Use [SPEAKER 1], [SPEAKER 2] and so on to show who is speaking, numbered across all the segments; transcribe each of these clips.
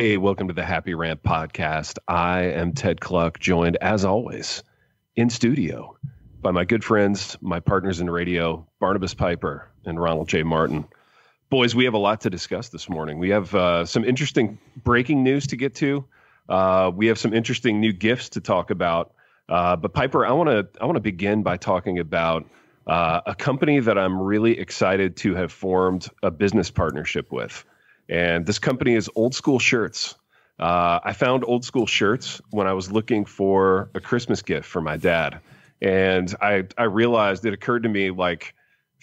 [SPEAKER 1] Hey, welcome to the Happy Rant podcast. I am Ted Cluck, joined as always in studio by my good friends, my partners in radio, Barnabas Piper and Ronald J. Martin. Boys, we have a lot to discuss this morning. We have some interesting breaking news to get to. We have some interesting new gifts to talk about. But Piper, I want to begin by talking about a company that I'm really excited to have formed a business partnership with. And this company is Old School Shirts. I found Old School Shirts when I was looking for a Christmas gift for my dad. And I realized it occurred to me like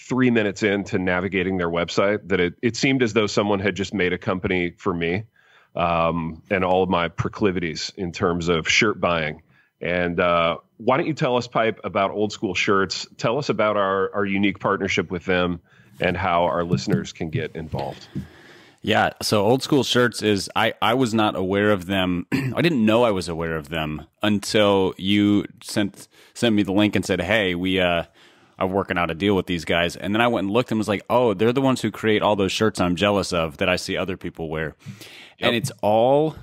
[SPEAKER 1] 3 minutes into navigating their website that it seemed as though someone had just made a company for me and all of my proclivities in terms of shirt buying. And why don't you tell us, Pipe, about Old School Shirts? Tell us about our unique partnership with them and how our listeners can get involved.
[SPEAKER 2] Yeah, so Old School Shirts is, I was not aware of them. I didn't know I was aware of them until you sent me the link and said, hey, I'm working out a deal with these guys. And then I went and looked and was like, oh, they're the ones who create all those shirts I'm jealous of that I see other people wear. Yep. And it's all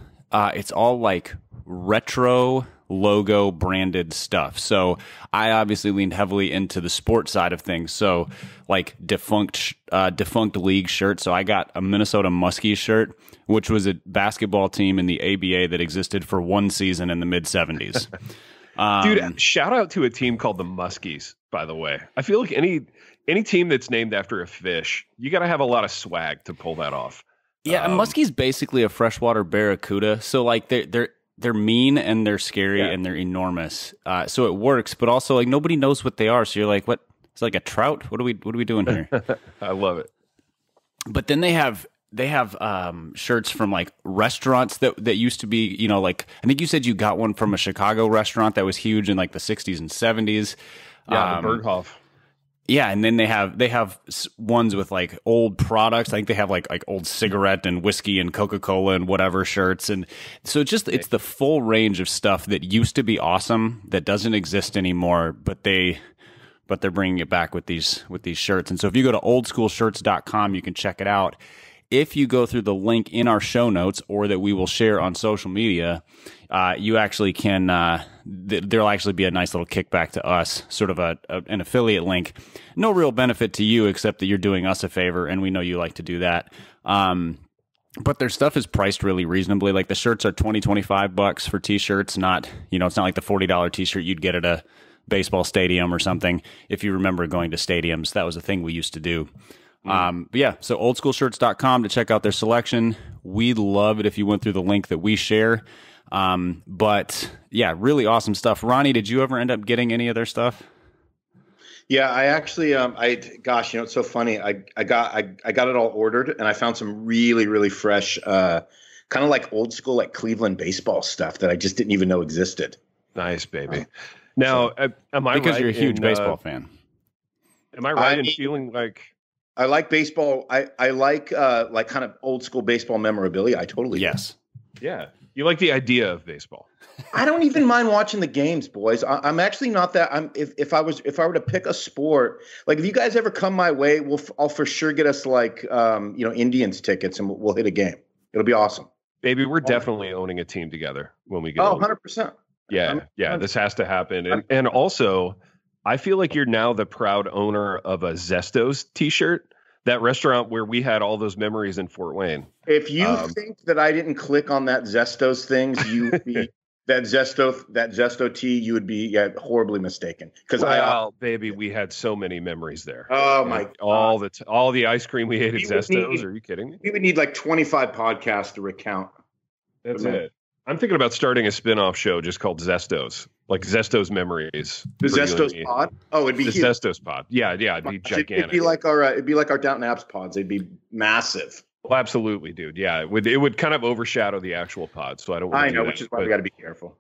[SPEAKER 2] like retro logo branded stuff. So I obviously leaned heavily into the sports side of things. So like defunct league shirt. So I got a Minnesota Muskies shirt, which was a basketball team in the ABA that existed for one season in the mid 70s.
[SPEAKER 1] Dude, shout out to a team called the Muskies, by the way. I feel like any team that's named after a fish, you got to have a lot of swag to pull that off.
[SPEAKER 2] Yeah, Muskie's basically a freshwater barracuda. So like they're mean and they're scary and they're enormous. So it works, but also like nobody knows what they are. So you're like, what? It's like a trout. What are we doing here?
[SPEAKER 1] I love it.
[SPEAKER 2] But then they have shirts from like restaurants that used to be, you know, like I think you said you got one from a Chicago restaurant that was huge in like the 60s and 70s.
[SPEAKER 1] Yeah, the Berghoff.
[SPEAKER 2] Yeah, and then they have ones with like old products. I think they have like old cigarette and whiskey and Coca-Cola and whatever shirts. And so it's the full range of stuff that used to be awesome that doesn't exist anymore, but they're bringing it back with these shirts. And so if you go to oldschoolshirts.com, you can check it out. If you go through the link in our show notes or that we will share on social media, you actually can, there'll actually be a nice little kickback to us, sort of an affiliate link. No real benefit to you except that you're doing us a favor, and we know you like to do that. But their stuff is priced really reasonably. Like the shirts are $20-25 for t-shirts, not, you know, it's not like the $40 t-shirt you'd get at a baseball stadium or something. If you remember going to stadiums, that was a thing we used to do. But yeah, so oldschoolshirts.com to check out their selection. We'd love it if you went through the link that we share. But yeah, really awesome stuff. Ronnie, did you ever end up getting any of their stuff?
[SPEAKER 3] Yeah, I actually, gosh, you know, it's so funny. I got it all ordered, and I found some really, really fresh, kind of like old school, like Cleveland baseball stuff that I just didn't even know existed.
[SPEAKER 1] Nice, baby. Now, am I
[SPEAKER 2] because
[SPEAKER 1] right
[SPEAKER 2] you're a huge baseball fan?
[SPEAKER 1] Am I right in feeling like
[SPEAKER 3] I like baseball? I like kind of old school baseball memorabilia. I totally do.
[SPEAKER 1] Yeah. You like the idea of baseball.
[SPEAKER 3] I don't even mind watching the games, boys. I'm actually not that. If I were to pick a sport, like if you guys ever come my way, I'll for sure get us like Indians tickets and we'll hit a game. It'll be awesome.
[SPEAKER 1] Baby, we're definitely owning a team together when we go.
[SPEAKER 3] Oh, 100%.
[SPEAKER 1] Yeah, this has to happen. And also, I feel like you're now the proud owner of a Zestos t-shirt, that restaurant where we had all those memories in Fort Wayne.
[SPEAKER 3] If you think that I didn't click on that Zestos things, you would be that Zesto tea, you would be horribly mistaken. Because
[SPEAKER 1] baby, we had so many memories there.
[SPEAKER 3] Oh my God.
[SPEAKER 1] All the ice cream we ate at Zestos. Are you kidding me?
[SPEAKER 3] We would need like 25 podcasts to recount.
[SPEAKER 1] That's it. I'm thinking about starting a spin-off show just called Zestos, like Zestos Memories.
[SPEAKER 3] The Zestos pod? Oh, it'd be
[SPEAKER 1] the Zestos pod. Yeah, it'd be gigantic.
[SPEAKER 3] It'd be like our Downton Apps pods. They'd be massive.
[SPEAKER 1] Well, absolutely, dude. Yeah, it would kind of overshadow the actual pod, so I don't want to do that.
[SPEAKER 3] Which is why we got to be careful.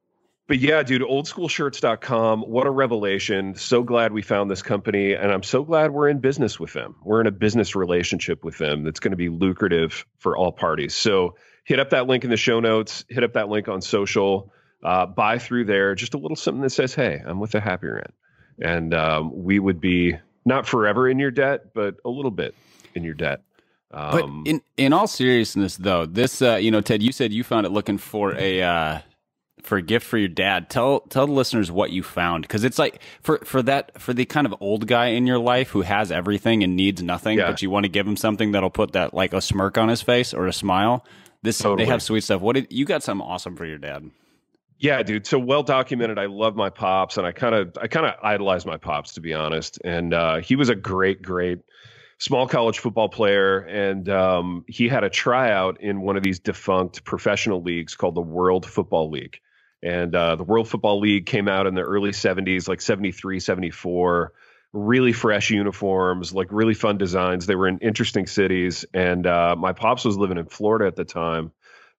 [SPEAKER 1] But yeah, dude, oldschoolshirts.com. What a revelation. So glad we found this company, and I'm so glad we're in business with them. We're in a business relationship with them that's going to be lucrative for all parties. So hit up that link in the show notes, hit up that link on social, buy through there, just a little something that says, hey, I'm with the Happy Rant. And we would be not forever in your debt, but a little bit in your debt.
[SPEAKER 2] But in all seriousness, though, this Ted, you said you found it looking for a gift for your dad. Tell the listeners what you found, because it's like for the kind of old guy in your life who has everything and needs nothing, but you want to give him something that'll put that like a smirk on his face or a smile. They have sweet stuff. You got something awesome for your dad?
[SPEAKER 1] Yeah, dude. So well documented. I love my pops, and I kind of idolize my pops, to be honest. And he was a great small college football player, and he had a tryout in one of these defunct professional leagues called the World Football League. And the World Football League came out in the early 70s, like 73, 74. Really fresh uniforms, like really fun designs. They were in interesting cities, and my pops was living in Florida at the time.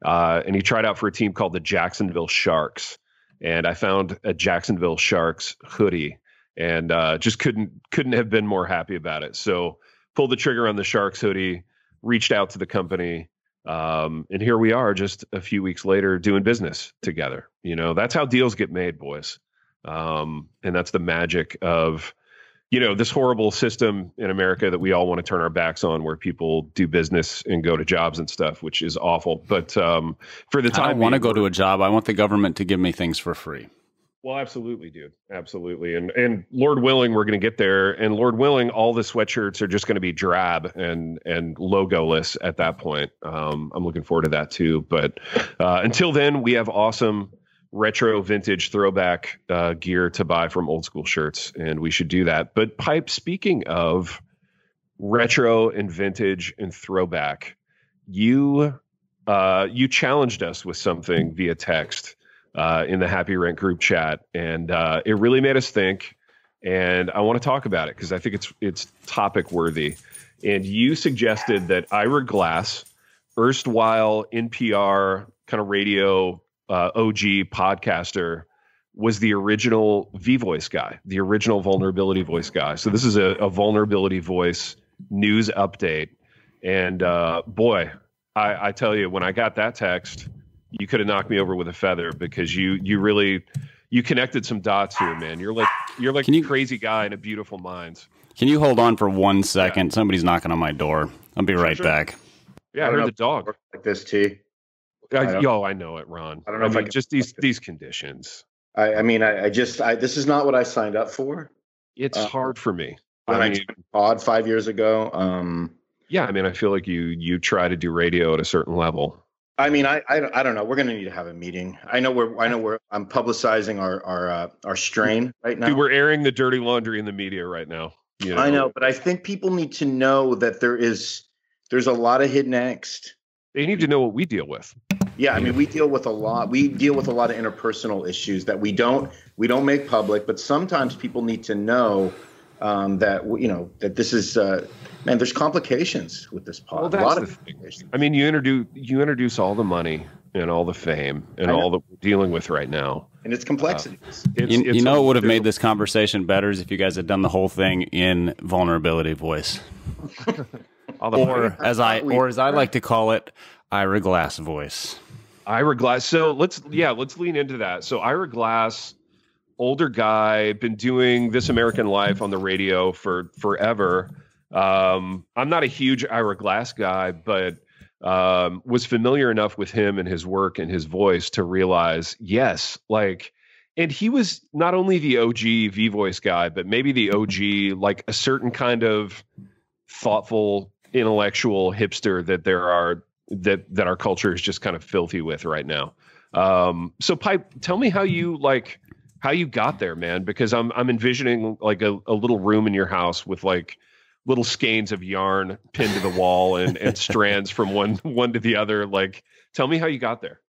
[SPEAKER 1] And he tried out for a team called the Jacksonville Sharks. And I found a Jacksonville Sharks hoodie, and just couldn't have been more happy about it. So pulled the trigger on the Sharks hoodie, reached out to the company, and here we are just a few weeks later doing business together. That's how deals get made, boys. And that's the magic of this horrible system in America that we all want to turn our backs on, where people do business and go to jobs and stuff, which is awful. But for the time,
[SPEAKER 2] I don't want to go to a job. I want the government to give me things for free.
[SPEAKER 1] Well, absolutely, dude. Absolutely. And Lord willing, we're going to get there. And Lord willing, all the sweatshirts are just going to be drab and logoless at that point. I'm looking forward to that too. But until then, we have awesome retro, vintage, throwback gear to buy from Old School Shirts, and we should do that. But Pipe, speaking of retro and vintage and throwback, you challenged us with something via text in the Happy Rent group chat, and it really made us think. And I want to talk about it because I think it's topic worthy. And you suggested that Ira Glass, erstwhile NPR kind of radio OG podcaster, was the original V-Voice guy, the original vulnerability voice guy. So this is a vulnerability voice news update. And boy, I tell you, when I got that text, you could have knocked me over with a feather, because you really connected some dots here, man. You're like a crazy guy in a beautiful mind.
[SPEAKER 2] Can you hold on for 1 second? Yeah. Somebody's knocking on my door. I'll be right back.
[SPEAKER 1] Yeah, I heard the dog.
[SPEAKER 3] Like this, T.
[SPEAKER 1] I know it, Ron. I don't know if I just these conditions.
[SPEAKER 3] This is not what I signed up for.
[SPEAKER 1] It's hard for me.
[SPEAKER 3] When I took pod 5 years ago.
[SPEAKER 1] I feel like you try to do radio at a certain level.
[SPEAKER 3] I don't know. We're going to need to have a meeting. I'm publicizing our strain right now.
[SPEAKER 1] Dude, we're airing the dirty laundry in the media right now.
[SPEAKER 3] I know, but I think people need to know that there's a lot of hidden angst.
[SPEAKER 1] They need to know what we deal with.
[SPEAKER 3] Yeah, we deal with a lot. We deal with a lot of interpersonal issues that we don't make public. But sometimes people need to know that this is there's complications with this pod.
[SPEAKER 1] Well, that's the thing. You introduce all the money and all the fame and all that we're dealing with right now,
[SPEAKER 3] and its complexities.
[SPEAKER 2] It would have made this conversation better if you guys had done the whole thing in vulnerability voice. Or as I like to call it, Ira Glass voice.
[SPEAKER 1] Ira Glass. So let's lean into that. So Ira Glass, older guy, been doing This American Life on the radio for forever. I'm not a huge Ira Glass guy, but was familiar enough with him and his work and his voice to realize, yes, and he was not only the OG V-Voice guy, but maybe the OG, like a certain kind of thoughtful, intellectual hipster that our culture is just kind of filthy with right now. So Pipe, tell me how you got there, man, because I'm envisioning like a little room in your house with like little skeins of yarn pinned to the wall and strands from one to the other. Like, tell me how you got there.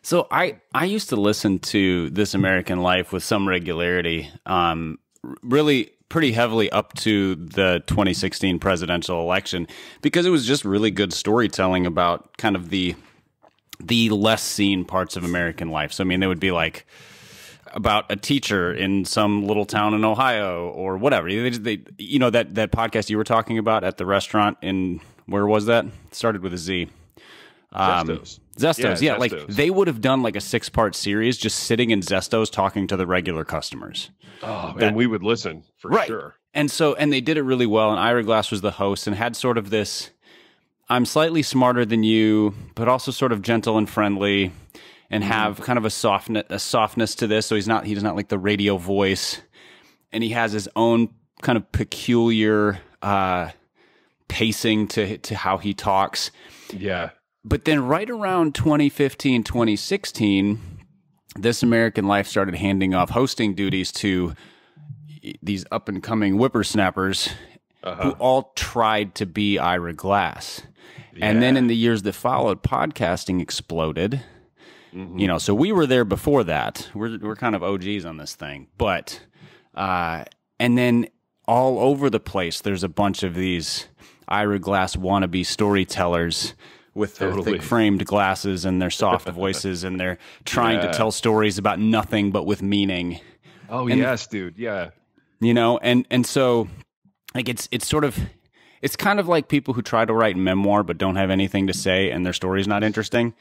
[SPEAKER 2] So I used to listen to This American Life with some regularity, really pretty heavily up to the 2016 presidential election, because it was just really good storytelling about kind of the less seen parts of American life. So, they would be like about a teacher in some little town in Ohio or whatever. That podcast you were talking about at the restaurant where was that? It started with a Z.
[SPEAKER 1] Zestos.
[SPEAKER 2] Zestos. Yeah. Like they would have done like a 6-part series just sitting in Zestos talking to the regular customers.
[SPEAKER 1] Oh, and we would listen for sure.
[SPEAKER 2] And they did it really well. And Ira Glass was the host and had sort of this I'm slightly smarter than you, but also sort of gentle and friendly, and have kind of a softness to this. So he's not like the radio voice, and he has his own kind of peculiar pacing to how he talks.
[SPEAKER 1] Yeah.
[SPEAKER 2] But then right around 2015, 2016, This American Life started handing off hosting duties to these up and coming whippersnappers who all tried to be Ira Glass. Yeah. And then in the years that followed, podcasting exploded. You know, so we were there before that. We're kind of OGs on this thing. But and then all over the place, there's a bunch of these Ira Glass wannabe storytellers with their thick framed glasses and their soft voices, and they're trying to tell stories about nothing but with meaning.
[SPEAKER 1] Oh, and, yes, dude. Yeah. You
[SPEAKER 2] know, and so like it's kind of like people who try to write memoir but don't have anything to say and their story's not interesting.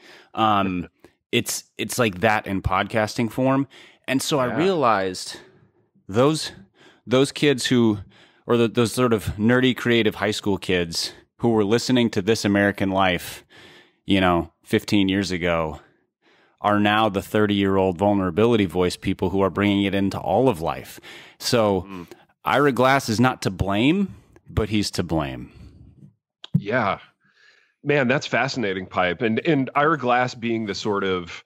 [SPEAKER 2] It's like that in podcasting form. And so I realized those kids who, or those sort of nerdy creative high school kids who were listening to This American Life, 15 years ago, are now the 30-year-old vulnerability voice people who are bringing it into all of life. So Ira Glass is not to blame, but he's to blame.
[SPEAKER 1] Yeah. Man, that's fascinating, Pipe. And Ira Glass being the sort of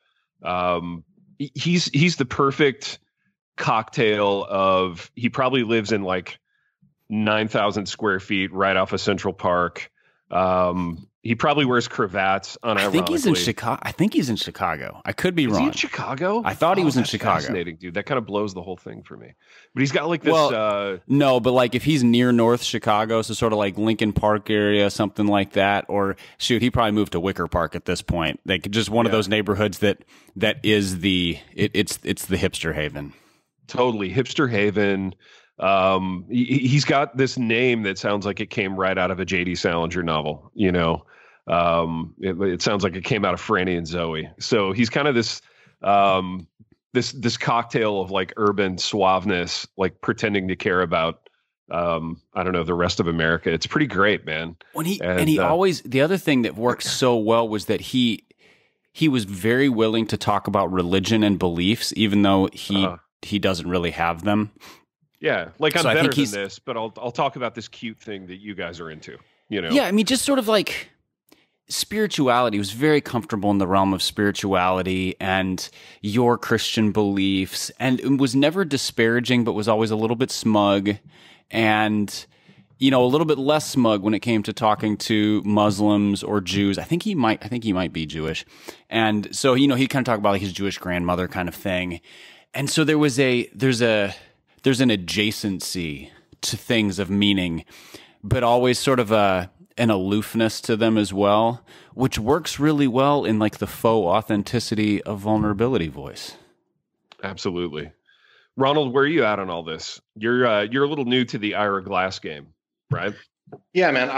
[SPEAKER 1] he's the perfect cocktail of, he probably lives in like 9,000 square feet right off of Central Park. He probably wears cravats unironically.
[SPEAKER 2] I think he's in Chicago. I could be wrong.
[SPEAKER 1] Is he in Chicago?
[SPEAKER 2] I thought he was in Chicago.
[SPEAKER 1] Fascinating, dude. That kind of blows the whole thing for me. But he's got like this.
[SPEAKER 2] No, but like if he's near North Chicago, so sort of like Lincoln Park area, something like that, or shoot, he probably moved to Wicker Park at this point. Like just one of those neighborhoods that is it's the hipster haven.
[SPEAKER 1] Totally hipster haven. He's got this name that sounds like it came right out of a J.D. Salinger novel. It sounds like it came out of Franny and Zoe. So he's kind of this this cocktail of like urban suaveness, like pretending to care about I don't know, the rest of America. It's pretty great, man.
[SPEAKER 2] He always, the other thing that worked so well was that he was very willing to talk about religion and beliefs, even though he doesn't really have them.
[SPEAKER 1] Yeah, like I'm better than this, but I'll talk about this cute thing that you guys are into.
[SPEAKER 2] Yeah, I mean, just sort of like spirituality. He was very comfortable in the realm of spirituality and your Christian beliefs, and it was never disparaging, but was always a little bit smug, and a little bit less smug when it came to talking to Muslims or Jews. I think he might be Jewish, and so he kind of talked about like his Jewish grandmother kind of thing, and so there's an adjacency to things of meaning, but always sort of an aloofness to them as well, which works really well in like the faux authenticity of vulnerability voice.
[SPEAKER 1] Absolutely. Ronald, where are you at on all this? You're a little new to the Ira Glass game, right?
[SPEAKER 3] Yeah, man.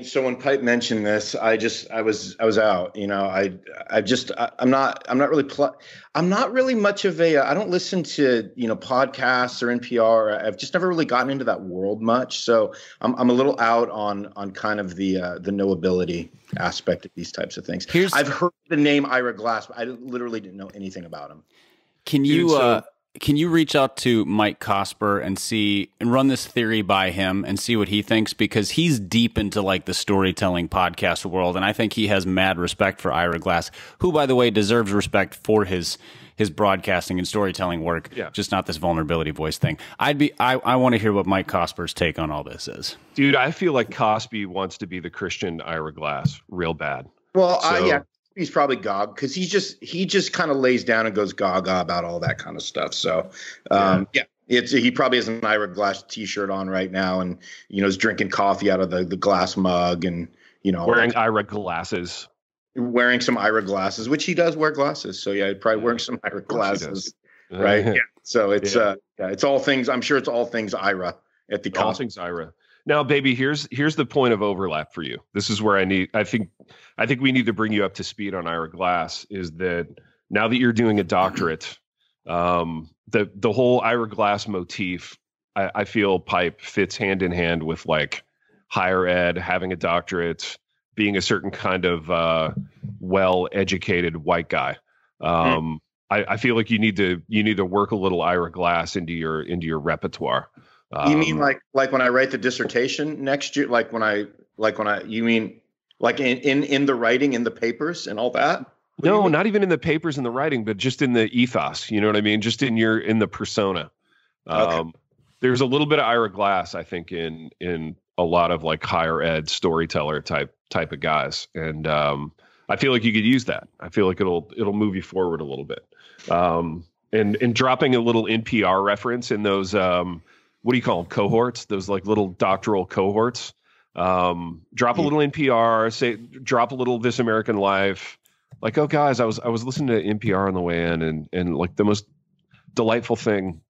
[SPEAKER 3] So when Pipe mentioned this, I was out, I'm not really much of I don't listen to, podcasts or NPR. I've just never really gotten into that world much. So I'm a little out on kind of the knowability aspect of these types of things. I've heard the name Ira Glass, but I literally didn't know anything about him.
[SPEAKER 2] Can you reach out to Mike Cosper and run this theory by him and see what he thinks? Because he's deep into like the storytelling podcast world, and I think he has mad respect for Ira Glass, who, by the way, deserves respect for his broadcasting and storytelling work. Yeah. Just not this vulnerability voice thing. I want to hear what Mike Cosper's take on all this is.
[SPEAKER 1] Dude, I feel like Cosby wants to be the Christian Ira Glass real bad.
[SPEAKER 3] Well, he's probably Gog, because he just kind of lays down and goes gaga about all that kind of stuff. So he probably has an Ira Glass t-shirt on right now, and is drinking coffee out of the glass mug, and
[SPEAKER 1] wearing Ira glasses,
[SPEAKER 3] which he does wear glasses. So yeah, probably wearing some Ira glasses, right? Yeah. So it's it's all things. I'm sure it's all things Ira at the
[SPEAKER 1] all things Ira. Now, baby, here's the point of overlap for you. This is where I think we need to bring you up to speed on Ira Glass. Is that now that you're doing a doctorate, the whole Ira Glass motif, I feel Pipe fits hand in hand with like higher ed, having a doctorate, being a certain kind of well-educated white guy. I feel like you need to work a little Ira Glass into your repertoire.
[SPEAKER 3] You mean like when I write the dissertation next year? You mean like in the writing, in the papers and all that?
[SPEAKER 1] No, not even in the papers and the writing, but just in the ethos. You know what I mean? Just in the persona.
[SPEAKER 3] Okay.
[SPEAKER 1] There's a little bit of Ira Glass, I think, in a lot of like higher ed storyteller type of guys, and I feel like you could use that. I feel like it'll move you forward a little bit. And dropping a little NPR reference in those what do you call them, cohorts? Those like little doctoral cohorts. Drop a little NPR, drop a little This American Life. Like, oh guys, I was listening to NPR on the way in, and like the most delightful thing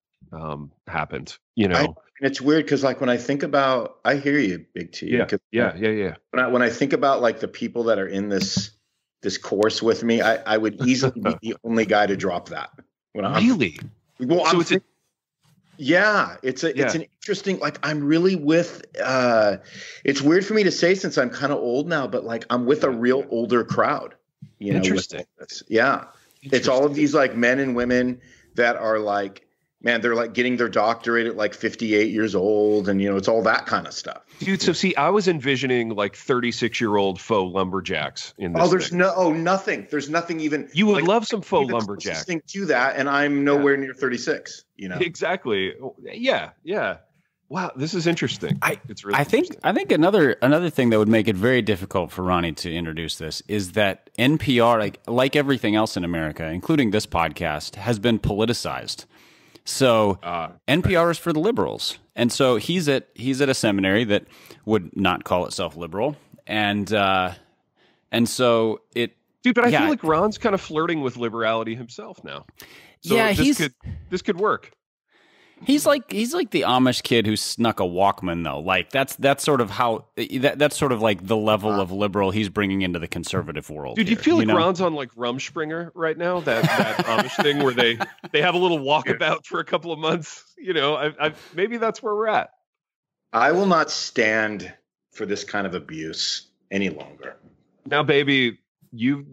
[SPEAKER 1] happened. You know,
[SPEAKER 3] and it's weird because like when I think about, I hear you, Big T.
[SPEAKER 1] Yeah.
[SPEAKER 3] When I think about like the people that are in this course with me, I would easily be the only guy to drop that.
[SPEAKER 1] Really?
[SPEAKER 3] Well, it's an interesting, like I'm really with, it's weird for me to say since I'm kind of old now, but like I'm with a real older crowd, you know.
[SPEAKER 1] Interesting.
[SPEAKER 3] It's all of these like men and women that are like, man, they're like getting their doctorate at like 58 years old. And, you know, it's all that kind of stuff.
[SPEAKER 1] Dude, so see, I was envisioning like 36-year-old faux lumberjacks in this.
[SPEAKER 3] Nothing. There's nothing even.
[SPEAKER 1] You would love some faux lumberjack.
[SPEAKER 3] To that, and I'm nowhere near 36, you know.
[SPEAKER 1] Exactly. Yeah. Wow, this is interesting. It's really
[SPEAKER 2] interesting. I think another thing that would make it very difficult for Ronnie to introduce this is that NPR, like everything else in America, including this podcast, has been politicized. So NPR is for the liberals, and so he's at a seminary that would not call itself liberal, and so it.
[SPEAKER 1] Dude, but I feel like Ron's kind of flirting with liberality himself now. So this could work.
[SPEAKER 2] He's like the Amish kid who snuck a Walkman, though. Like that's sort of how that's sort of like the level of liberal he's bringing into the conservative world.
[SPEAKER 1] Dude, do you feel like Ron's on like Rumspringa right now? That Amish thing where they have a little walkabout for a couple of months. You know, maybe that's where we're at.
[SPEAKER 3] I will not stand for this kind of abuse any longer.
[SPEAKER 1] Now, baby, you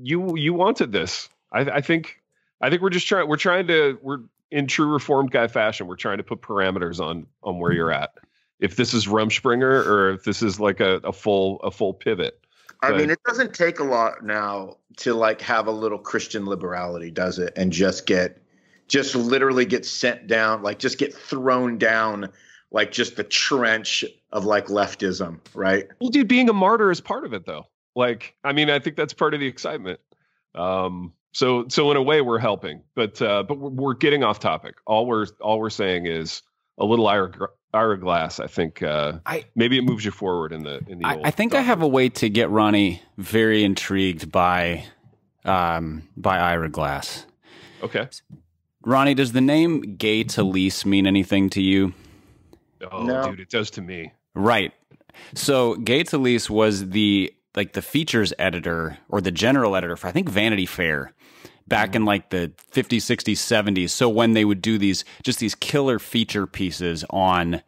[SPEAKER 1] wanted this. I think we're in true reformed guy fashion, we're trying to put parameters on where you're at. If this is Rumspringa or if this is like a full pivot.
[SPEAKER 3] I mean, it doesn't take a lot now to like have a little Christian liberality, does it? And just literally get sent down, like just get thrown down, like just the trench of like leftism, right?
[SPEAKER 1] Well, dude, being a martyr is part of it, though. Like, I mean, I think that's part of the excitement. So in a way we're helping, but we're getting off topic. All we're saying is a little Ira Glass. I think maybe it moves you forward in the.
[SPEAKER 2] I think I have a way to get Ronnie very intrigued by Ira Glass.
[SPEAKER 1] Okay,
[SPEAKER 2] Ronnie, does the name Gay Talese mean anything to you?
[SPEAKER 1] Oh, no. Dude, it does to me.
[SPEAKER 2] Right. So Gay Talese was the features editor or the general editor for, I think, Vanity Fair back in like the 50s, 60s, 70s. So when they would do these killer feature pieces on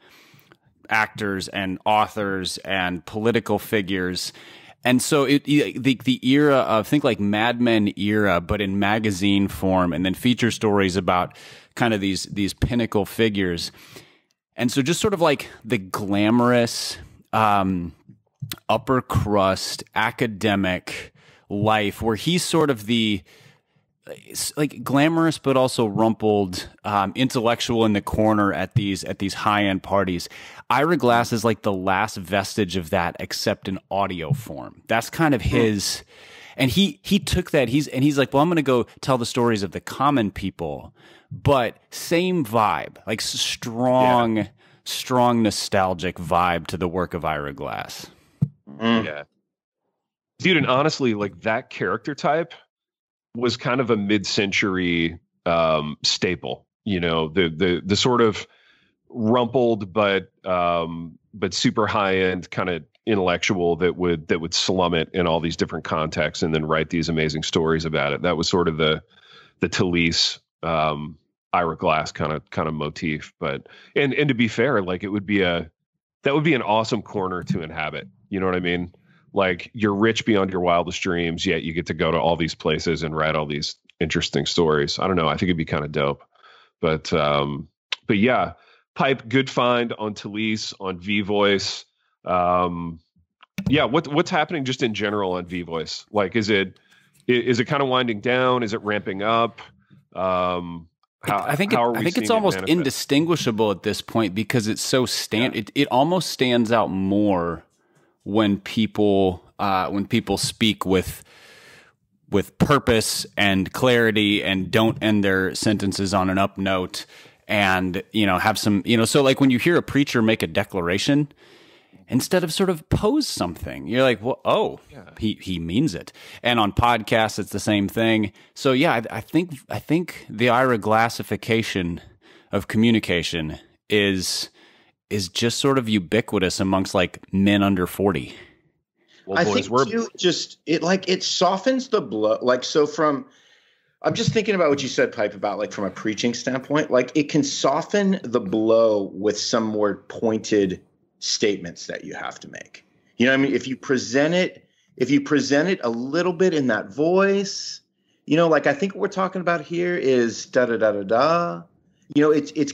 [SPEAKER 2] actors and authors and political figures. And so the era of, think like Mad Men era, but in magazine form, and then feature stories about kind of these pinnacle figures. And so just sort of like the glamorous, upper crust academic life where he's sort of the like glamorous but also rumpled intellectual in the corner at these high-end parties. Ira Glass is like the last vestige of that except in audio form. That's kind of his, and he took that, he's like, well, I'm going to go tell the stories of the common people, but same vibe, like strong nostalgic vibe to the work of Ira Glass.
[SPEAKER 1] Yeah. Dude, and honestly, like that character type was kind of a mid-century staple, you know, the sort of rumpled but super high-end kind of intellectual that would slum it in all these different contexts and then write these amazing stories about it. That was sort of the Talese Ira Glass kind of motif. But and to be fair, like that would be an awesome corner to inhabit. You know what I mean? like you're rich beyond your wildest dreams, yet you get to go to all these places and write all these interesting stories. I don't know. I think it'd be kind of dope. But yeah, Pipe, good find on Talise, on V-Voice. Yeah, what's happening just in general on V-Voice? Like, is it kind of winding down? Is it ramping up?
[SPEAKER 2] I think it's almost indistinguishable at this point because it's so it almost stands out more when people speak with purpose and clarity and don't end their sentences on an up note and have some so like when you hear a preacher make a declaration, instead of sort of pose something, you're like, well, he means it. And on podcasts, it's the same thing. So yeah, I think the Ira Glassification of communication is just sort of ubiquitous amongst like men under 40.
[SPEAKER 3] Well, I think too, it softens the blow. Like, so I'm just thinking about what you said, Pipe, about like from a preaching standpoint, like it can soften the blow with some more pointed statements that you have to make. You know what I mean? If you present it a little bit in that voice, like I think what we're talking about here is da da da da da. It's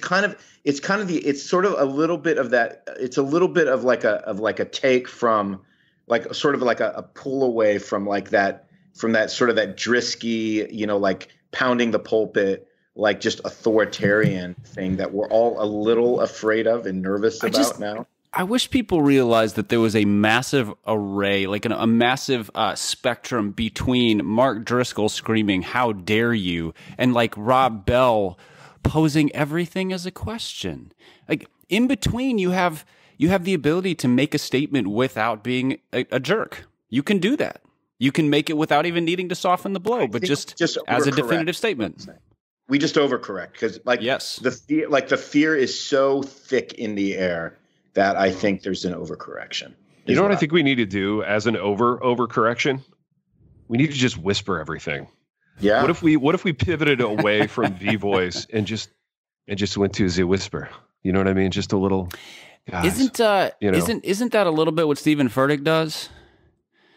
[SPEAKER 3] sort of a little bit of that. It's a little bit of like a take from like sort of like a pull away from like that, from that sort of that Drisky, like pounding the pulpit, like just authoritarian thing that we're all a little afraid of and nervous about now.
[SPEAKER 2] I wish people realized that there was a massive array, like a massive spectrum between Mark Driscoll screaming, "How dare you?" and like Rob Bell posing everything as a question. Like in between, you have the ability to make a statement without being a jerk. You can do that. You can make it without even needing to soften the blow, but just as a definitive statement.
[SPEAKER 3] We just overcorrect because, like,
[SPEAKER 2] yes,
[SPEAKER 3] the fear is so thick in the air that I think there's an overcorrection.
[SPEAKER 1] You know what I think we need to do as an overcorrection? We need to just whisper everything.
[SPEAKER 3] Yeah.
[SPEAKER 1] What if we pivoted away from V-Voice and just went to the whisper? You know what I mean? Just a little. Guys,
[SPEAKER 2] isn't that a little bit what Stephen Furtick does?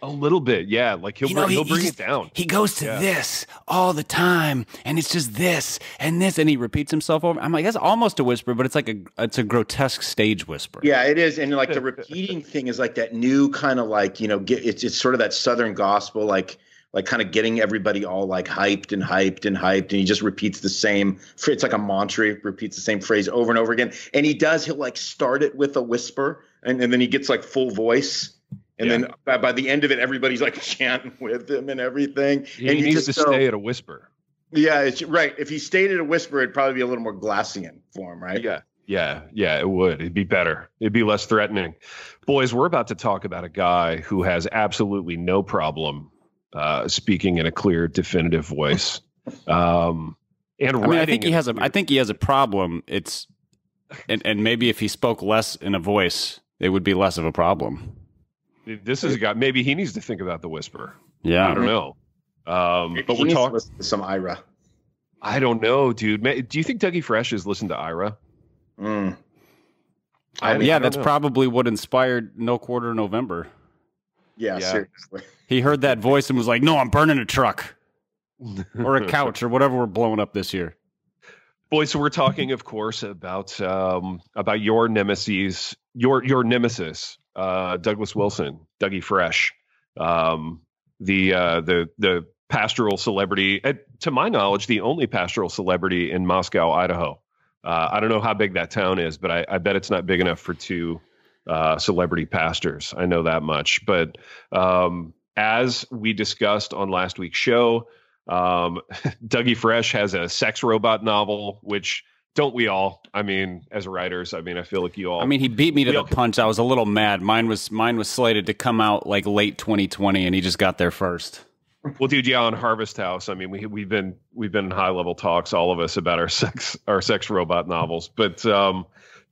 [SPEAKER 1] A little bit, yeah. Like he'll bring it down.
[SPEAKER 2] He goes to this all the time, and it's just this and this, and he repeats himself over. I'm like, that's almost a whisper, but it's a grotesque stage whisper.
[SPEAKER 3] Yeah, it is, and like the repeating thing is like that new kind of like it's sort of that Southern gospel, like kind of getting everybody all like hyped, and he just repeats the same. It's like a mantra. He repeats the same phrase over and over again, and he'll like start it with a whisper, and then he gets like full voice. And then by the end of it, everybody's like chanting with him and everything.
[SPEAKER 1] He needs to stay at a whisper.
[SPEAKER 3] Yeah, it's right. If he stayed at a whisper, it'd probably be a little more Glassian for him, right?
[SPEAKER 1] Yeah, it would. It'd be better. It'd be less threatening. Boys, we're about to talk about a guy who has absolutely no problem speaking in a clear, definitive voice. I
[SPEAKER 2] think he has a problem. And maybe if he spoke less in a voice, it would be less of a problem.
[SPEAKER 1] This is a guy. Maybe he needs to think about the whisper.
[SPEAKER 2] Yeah,
[SPEAKER 1] I don't know. But we're talking
[SPEAKER 3] some Ira.
[SPEAKER 1] I don't know, dude. Do you think Dougie Fresh has listened to Ira?
[SPEAKER 2] That's probably what inspired No Quarter November.
[SPEAKER 3] Yeah, seriously.
[SPEAKER 2] He heard that voice and was like, "No, I'm burning a truck or a couch or whatever we're blowing up this year."
[SPEAKER 1] Boys, so we're talking, of course, about your nemesis, your nemesis. Douglas Wilson, Dougie Fresh, the pastoral celebrity, to my knowledge, the only pastoral celebrity in Moscow, Idaho. I don't know how big that town is, but I bet it's not big enough for two celebrity pastors. I know that much. But as we discussed on last week's show, Dougie Fresh has a sex robot novel, which don't we all? I mean, as writers, I feel like you all.
[SPEAKER 2] He beat me to the punch. I was a little mad. Mine was slated to come out like late 2020, and he just got there first.
[SPEAKER 1] Well, dude, on Harvest House. We've been in high level talks, all of us, about our sex robot novels. But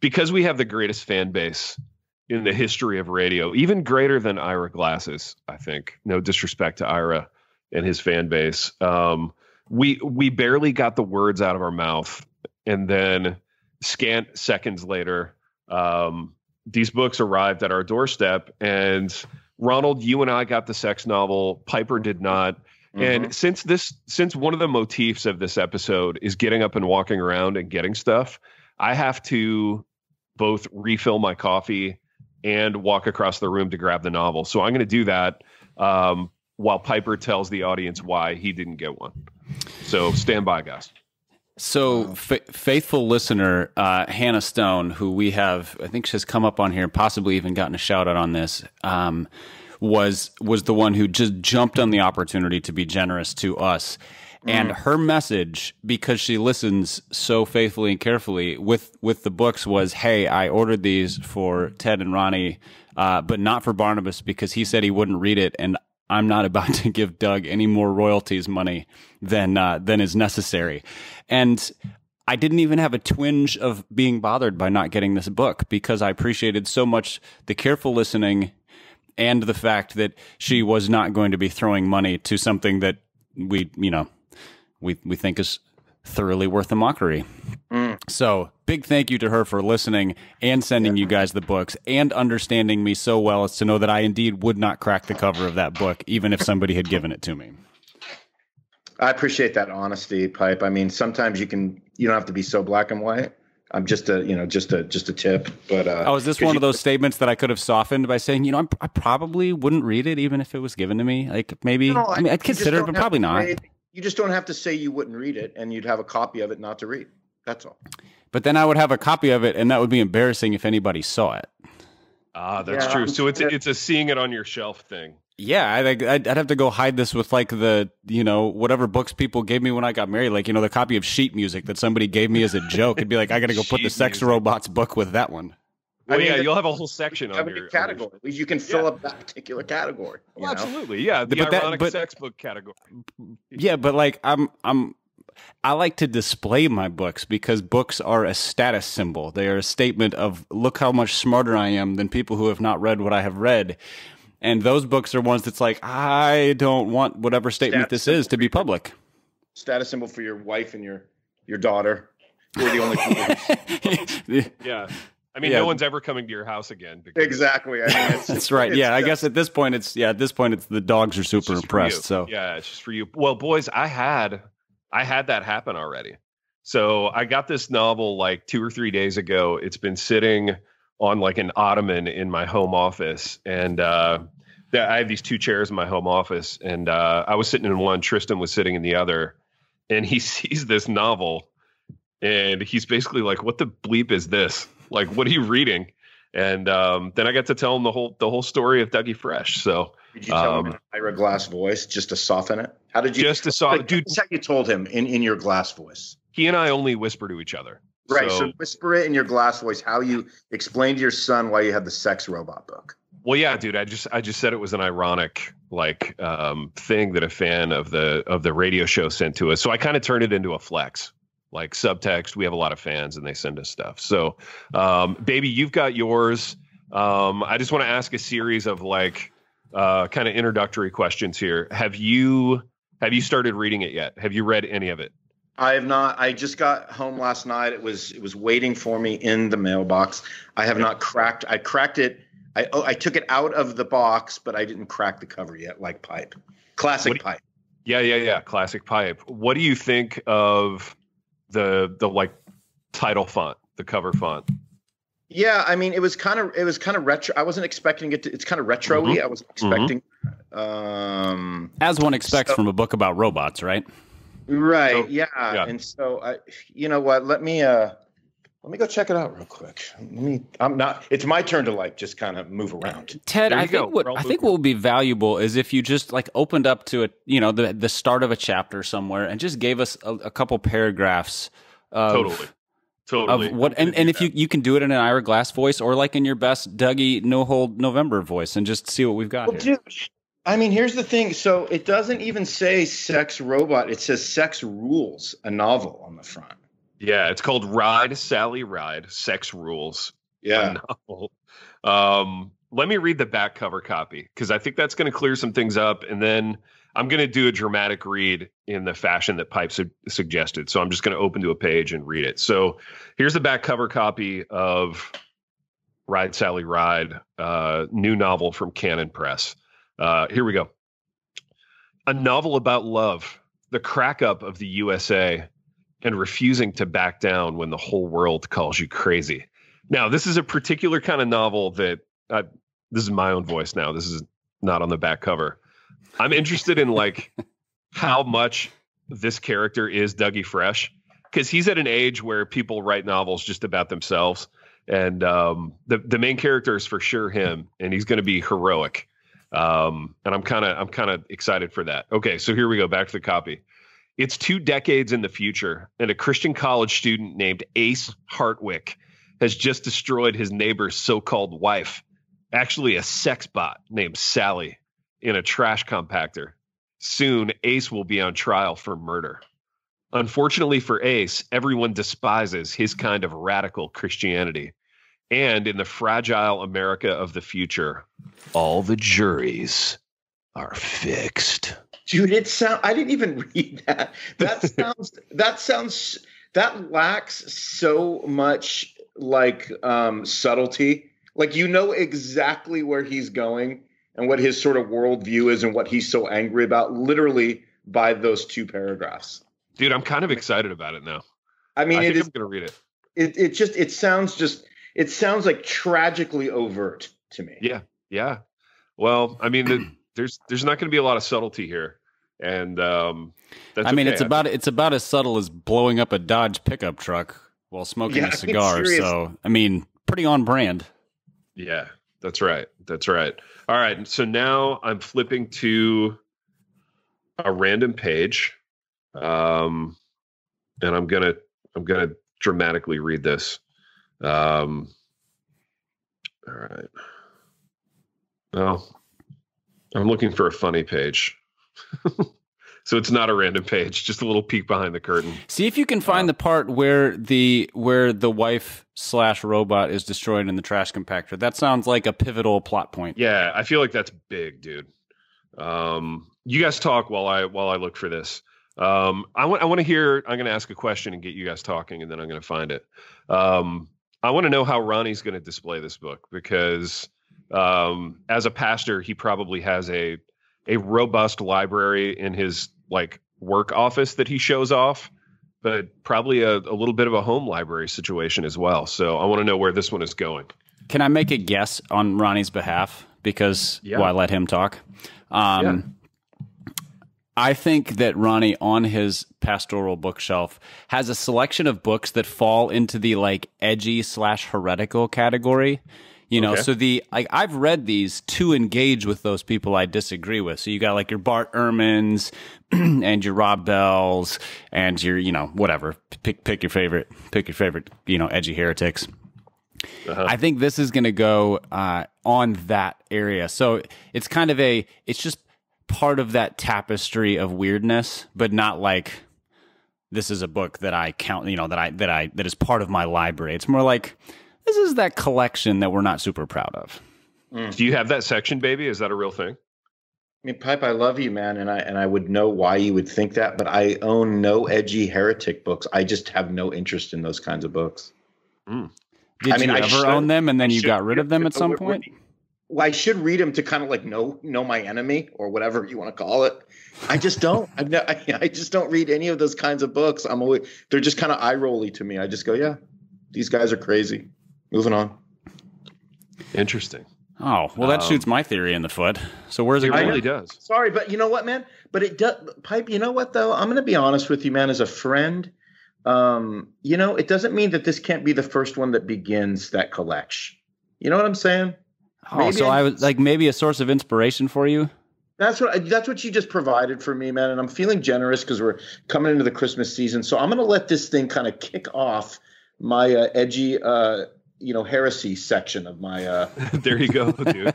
[SPEAKER 1] because we have the greatest fan base in the history of radio, even greater than Ira Glass's, I think. No disrespect to Ira and his fan base. We barely got the words out of our mouth. And then scant seconds later, these books arrived at our doorstep, and Ronald, you and I got the sex novel. Piper did not. And since one of the motifs of this episode is getting up and walking around and getting stuff, I have to both refill my coffee and walk across the room to grab the novel. So I'm going to do that while Piper tells the audience why he didn't get one. So stand by, guys.
[SPEAKER 2] So faithful listener, Hannah Stone, who we have, I think she has come up on here, possibly even gotten a shout out on this, was the one who just jumped on the opportunity to be generous to us. And her message, because she listens so faithfully and carefully with the books, was, hey, I ordered these for Ted and Ronnie, but not for Barnabas because he said he wouldn't read it. And I'm not about to give Doug any more royalties money than is necessary. And I didn't even have a twinge of being bothered by not getting this book because I appreciated so much the careful listening and the fact that she was not going to be throwing money to something that we think is thoroughly worth a mockery. So big thank you to her for listening and sending you guys the books and understanding me so well as to know that I indeed would not crack the cover of that book, even if somebody had given it to me.
[SPEAKER 3] I appreciate that honesty, Pipe. I mean, sometimes you don't have to be so black and white. I'm just a tip. But
[SPEAKER 2] is this one of those statements that I could have softened by saying, I probably wouldn't read it even if it was given to me? Like maybe, I'd consider it, but probably not.
[SPEAKER 3] You just don't have to say you wouldn't read it, and you'd have a copy of it not to read. That's all.
[SPEAKER 2] But then I would have a copy of it, and that would be embarrassing if anybody saw it.
[SPEAKER 1] That's true. So it's a seeing it on your shelf thing.
[SPEAKER 2] Yeah, I'd have to go hide this with like the, whatever books people gave me when I got married, like, the copy of sheet music that somebody gave me as a joke. It'd be like, I got to go put the sex robots book with that one.
[SPEAKER 1] Well, you'll have a whole section on your
[SPEAKER 3] category. At least you can fill up that particular category.
[SPEAKER 1] Well, absolutely, yeah. The ironic sex book category.
[SPEAKER 2] Yeah, but like I like to display my books because books are a status symbol. They are a statement of look how much smarter I am than people who have not read what I have read. And those books are ones that's like, I don't want whatever statement this is to be public. Status
[SPEAKER 3] symbol for your wife and your daughter. We're the only people.
[SPEAKER 1] Yeah. I mean, no one's ever coming to your house again.
[SPEAKER 3] Exactly. I mean,
[SPEAKER 2] that's right. Yeah, I guess at this point, it's the dogs are super impressed. So
[SPEAKER 1] yeah, it's just for you. Well, boys, I had that happen already. So I got this novel like 2 or 3 days ago. It's been sitting on like an ottoman in my home office, and I have these 2 chairs in my home office, and I was sitting in one, Tristan was sitting in the other, and he sees this novel, and he's basically like, "What the bleep is this? Like, what are you reading?" And then I got to tell him the whole story of Dougie Fresh. So
[SPEAKER 3] did you tell him in an Ira Glass voice just to soften it? How did you
[SPEAKER 1] just to soften? Dude,
[SPEAKER 3] that's how you told him in your Glass voice.
[SPEAKER 1] He and I only whisper to each other.
[SPEAKER 3] Right. So whisper it in your Glass voice. How you explain to your son why you had the sex robot book.
[SPEAKER 1] Well, yeah, dude. I just said it was an ironic thing that a fan of the radio show sent to us. So I kind of turned it into a flex. Like subtext, we have a lot of fans and they send us stuff. So, baby, you've got yours. I just want to ask a series of kind of introductory questions here. Have you started reading it yet? Have you read any of it?
[SPEAKER 3] I have not. I just got home last night. It was waiting for me in the mailbox. I have not cracked. I cracked it. I took it out of the box, but I didn't crack the cover yet. Like Pipe, classic Pipe.
[SPEAKER 1] Yeah. Classic Pipe. What do you think of the title font, the cover font?
[SPEAKER 3] Yeah, I mean, it was kind of retro. I wasn't expecting it to. It's kind of retro-y. I wasn't expecting.
[SPEAKER 2] As one expects from a book about robots, right?
[SPEAKER 3] Right. So, yeah. And so, you know what? Let me go check it out real quick. It's my turn to just kind of move around.
[SPEAKER 2] Ted, I think what would be valuable is if you just opened up to the start of a chapter somewhere and just gave us a couple paragraphs.
[SPEAKER 1] Totally.
[SPEAKER 2] Of what, and if you can do it in an Ira Glass voice or in your best Dougie No Hold November voice and just see what we've got here.
[SPEAKER 3] Dude, I mean, here's the thing. So it doesn't even say sex robot. It says sex rules, a novel on the front.
[SPEAKER 1] Yeah, it's called Ride, Sally Ride, Sex Rules.
[SPEAKER 3] Yeah.
[SPEAKER 1] Let me read the back cover copy because I think that's going to clear some things up. And then I'm going to do a dramatic read in the fashion that Pipe suggested. So I'm just going to open to a page and read it. So here's the back cover copy of Ride, Sally, Ride, new novel from Cannon Press. Here we go. A novel about love, the crack up of the USA, and refusing to back down when the whole world calls you crazy. Now, this is a particular kind of novel that this is my own voice now. This is not on the back cover. I'm interested in like how much this character is Dougie Fresh, because he's at an age where people write novels just about themselves. And the main character is for sure him, and he's going to be heroic. And I'm kind of excited for that. Okay, so here we go. Back to the copy. It's 2 decades in the future, and a Christian college student named Ace Hartwick has just destroyed his neighbor's so-called wife, actually a sex bot named Sally, in a trash compactor. Soon, Ace will be on trial for murder. Unfortunately for Ace, everyone despises his kind of radical Christianity. And in the fragile America of the future, all the juries are fixed.
[SPEAKER 3] Dude, I didn't even read that. That lacks so much like subtlety. Like, you know exactly where he's going and what his sort of worldview is and what he's so angry about, literally by those 2 paragraphs.
[SPEAKER 1] Dude, I'm kind of excited about it now.
[SPEAKER 3] I mean,
[SPEAKER 1] I'm going to read it.
[SPEAKER 3] It sounds like tragically overt to me.
[SPEAKER 1] Yeah. Well, I mean, there's not going to be a lot of subtlety here, and that's.
[SPEAKER 2] I mean, okay. It's about as subtle as blowing up a Dodge pickup truck while smoking a cigar. So, I mean, pretty on brand.
[SPEAKER 1] Yeah, that's right. All right, so now I'm flipping to a random page, and I'm gonna dramatically read this. All right. Well, I'm looking for a funny page. So it's not a random page, just a little peek behind the curtain.
[SPEAKER 2] See if you can find the part where the wife/robot is destroyed in the trash compactor. That sounds like a pivotal plot point.
[SPEAKER 1] Yeah, I feel like that's big, dude. You guys talk while I look for this. I want to hear. I'm going to ask a question and get you guys talking, and then I'm going to find it. I want to know how Ronnie's going to display this book, because as a pastor, he probably has a robust library in his like work office that he shows off, but probably a little bit of a home library situation as well. So I want to know where this one is going.
[SPEAKER 2] Can I make a guess on Ronnie's behalf? Because I let him talk. I think that Ronnie, on his pastoral bookshelf, has a selection of books that fall into the like edgy/heretical category. You know, so I've read these to engage with those people I disagree with. So you got like your Bart Ehrmans and your Rob Bells and your, whatever. Pick your favorite, edgy heretics. I think this is going to go on that area. So it's kind of it's just part of that tapestry of weirdness, but not like this is a book that I count, that is part of my library. It's more like, this is that collection that we're not super proud of.
[SPEAKER 1] Do you have that section, baby? Is that a real thing?
[SPEAKER 3] I mean, Pipe, I love you, man, and I would know why you would think that, but I own no edgy heretic books. I just have no interest in those kinds of books.
[SPEAKER 2] Did you ever own them, and then you got rid of them at some point?
[SPEAKER 3] Well, I should read them to kind of like know my enemy, or whatever you want to call it. I just don't. I just don't read any of those kinds of books. They're just kind of eye rolly to me. I just go, yeah, these guys are crazy. Moving on.
[SPEAKER 1] Interesting.
[SPEAKER 2] Oh, well, that shoots my theory in the foot. So where's it going?
[SPEAKER 1] It really does.
[SPEAKER 3] Sorry, but you know what, man? But it does, Pipe, you know what, though? I'm going to be honest with you, man, as a friend. It doesn't mean that this can't be the first one that begins that collection. You know what I'm saying?
[SPEAKER 2] I was like maybe a source of inspiration for you?
[SPEAKER 3] That's what you just provided for me, man. And I'm feeling generous because we're coming into the Christmas season. So I'm going to let this thing kind of kick off my edgy heresy section of my
[SPEAKER 1] there you go, dude.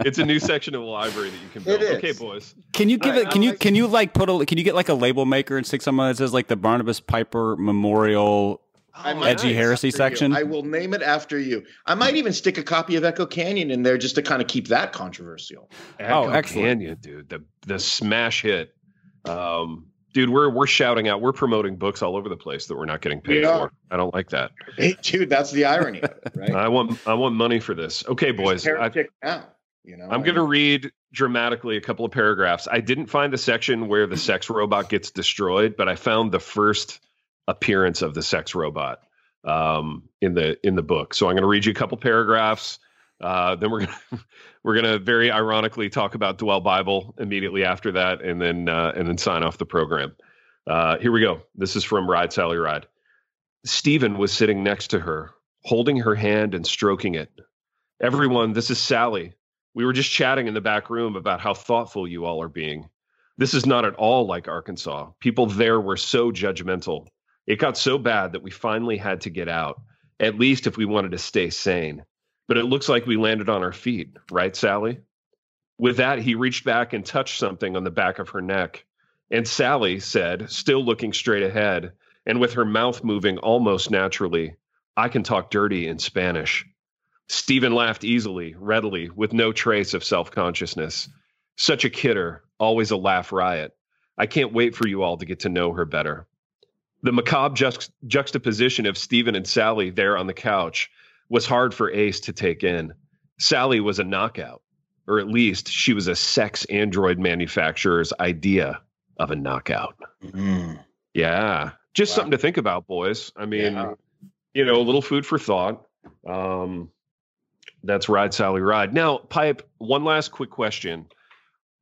[SPEAKER 1] It's a new section of the library that you can build. Okay, boys.
[SPEAKER 2] Can you give it can you get like a label maker and stick something that says like the Barnabas Piper Memorial edgy heresy section?
[SPEAKER 3] I will name it after you. I might even stick a copy of Echo Canyon in there just to kind of keep that controversial.
[SPEAKER 1] Echo Canyon, dude. The smash hit. Dude, we're shouting out. We're promoting books all over the place that we're not getting paid for. I don't like that.
[SPEAKER 3] Hey, dude, that's the irony of it, right?
[SPEAKER 1] I want money for this. Okay, boys.
[SPEAKER 3] I'm
[SPEAKER 1] going to read dramatically a couple of paragraphs. I didn't find the section where the sex robot gets destroyed, but I found the first appearance of the sex robot in the book. So I'm going to read you a couple paragraphs. Then we're gonna very ironically talk about Dwell Bible immediately after that, and then sign off the program. Here we go. This is from Ride Sally Ride. Stephen was sitting next to her, holding her hand and stroking it. Everyone, this is Sally. We were just chatting in the back room about how thoughtful you all are being. This is not at all like Arkansas. People there were so judgmental. It got so bad that we finally had to get out, at least if we wanted to stay sane. But it looks like we landed on our feet, right, Sally? With that, he reached back and touched something on the back of her neck. And Sally said, still looking straight ahead, and with her mouth moving almost naturally, I can talk dirty in Spanish. Stephen laughed easily, readily, with no trace of self-consciousness. Such a kidder, always a laugh riot. I can't wait for you all to get to know her better. The macabre juxtaposition of Stephen and Sally there on the couch was hard for Ace to take in. Sally was a knockout, or at least she was a sex android manufacturer's idea of a knockout. Mm-hmm. Yeah, just something to think about, boys. I mean, a little food for thought. That's Ride Sally Ride. Now, Pipe, one last quick question.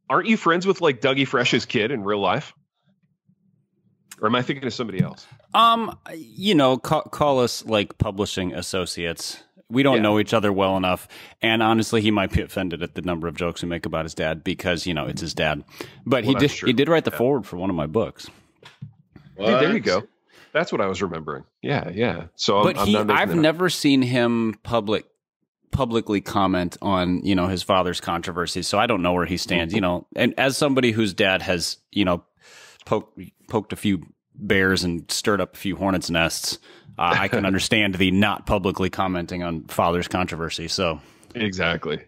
[SPEAKER 1] Aren't you friends with like Dougie Fresh's kid in real life? Or am I thinking of somebody else?
[SPEAKER 2] Call us like publishing associates. We don't know each other well enough. And honestly, he might be offended at the number of jokes we make about his dad because, it's his dad. But he did write the foreword for one of my books.
[SPEAKER 1] Hey, there you go. That's what I was remembering. Yeah. So
[SPEAKER 2] I've never seen him publicly comment on, his father's controversies. So I don't know where he stands, and as somebody whose dad has, poked a few bears and stirred up a few hornets' nests, I can understand the not publicly commenting on father's controversy. So
[SPEAKER 1] exactly.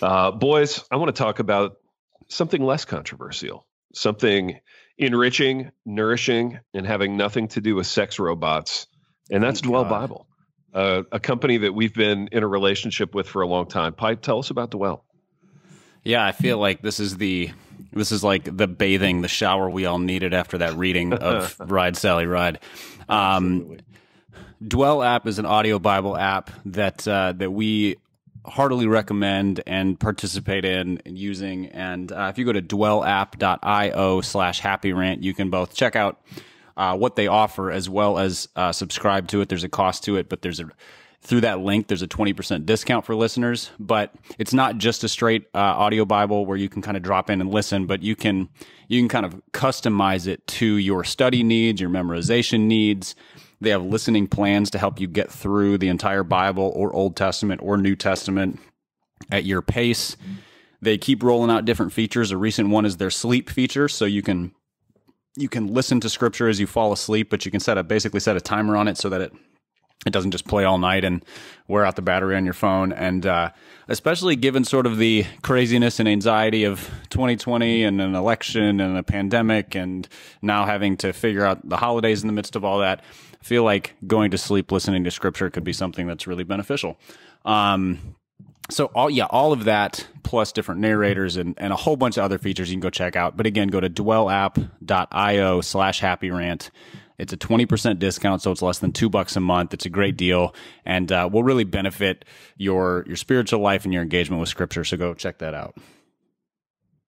[SPEAKER 1] Boys, I want to talk about something less controversial, something enriching, nourishing, and having nothing to do with sex robots. And that's Dwell Bible, a company that we've been in a relationship with for a long time. Pipe, tell us about Dwell.
[SPEAKER 2] Yeah, I feel like this is like the shower we all needed after that reading of Ride Sally Ride. Dwell app is an audio Bible app that we heartily recommend and participate in and using. And if you go to dwellapp.io/happyrant, you can both check out what they offer as well as subscribe to it. There's a cost to it, but through that link, there's a 20% discount for listeners. But it's not just a straight audio Bible where you can kind of drop in and listen, but you can kind of customize it to your study needs, your memorization needs. They have listening plans to help you get through the entire Bible or Old Testament or New Testament at your pace. They keep rolling out different features. A recent one is their sleep feature, so you can listen to scripture as you fall asleep, but you can basically set a timer on it so that it doesn't just play all night and wear out the battery on your phone. And especially given sort of the craziness and anxiety of 2020 and an election and a pandemic and now having to figure out the holidays in the midst of all that, I feel like going to sleep listening to scripture could be something that's really beneficial. So all of that plus different narrators and a whole bunch of other features you can go check out. But again, go to dwellapp.io/happyrant. It's a 20% discount, so it's less than $2 a month. It's a great deal, and will really benefit your spiritual life and your engagement with Scripture. So go check that out.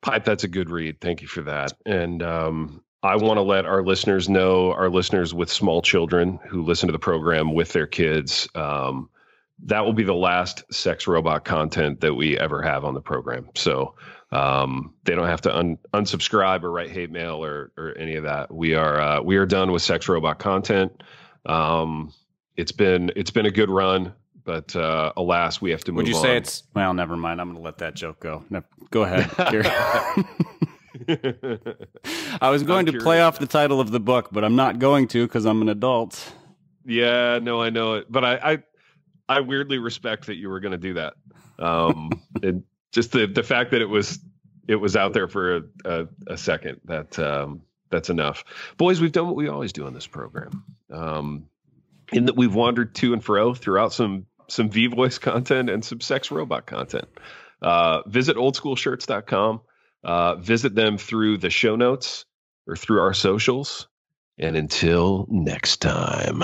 [SPEAKER 1] Pipe, that's a good read. Thank you for that. And I want to let our listeners know, our listeners with small children who listen to the program with their kids, that will be the last sex robot content that we ever have on the program. So they don't have to unsubscribe or write hate mail or any of that. We are done with sex robot content. It's been a good run, but alas, we have to move on.
[SPEAKER 2] Would you say it's? Well, never mind. I'm going to let that joke go. No, go ahead, Gary. I was going to play off the title of the book, but I'm not going to because I'm an adult.
[SPEAKER 1] Yeah, no, I know it, but I weirdly respect that you were going to do that. And just the fact that it was out there for a second, that That's enough. Boys, we've done what we always do on this program. In that we've wandered to and fro throughout some V-Voice content and some sex robot content. Visit oldschoolshirts.com. Visit them through the show notes or through our socials. And until next time.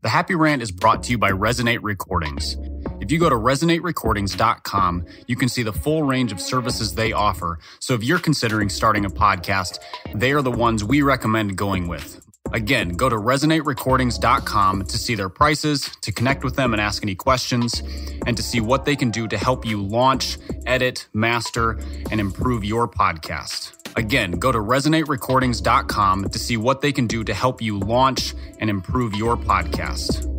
[SPEAKER 4] The Happy Rant is brought to you by Resonate Recordings. If you go to resonaterecordings.com, you can see the full range of services they offer. So if you're considering starting a podcast, they are the ones we recommend going with. Again, go to resonaterecordings.com to see their prices, to connect with them and ask any questions, and to see what they can do to help you launch, edit, master, and improve your podcast. Again, go to resonaterecordings.com to see what they can do to help you launch and improve your podcast.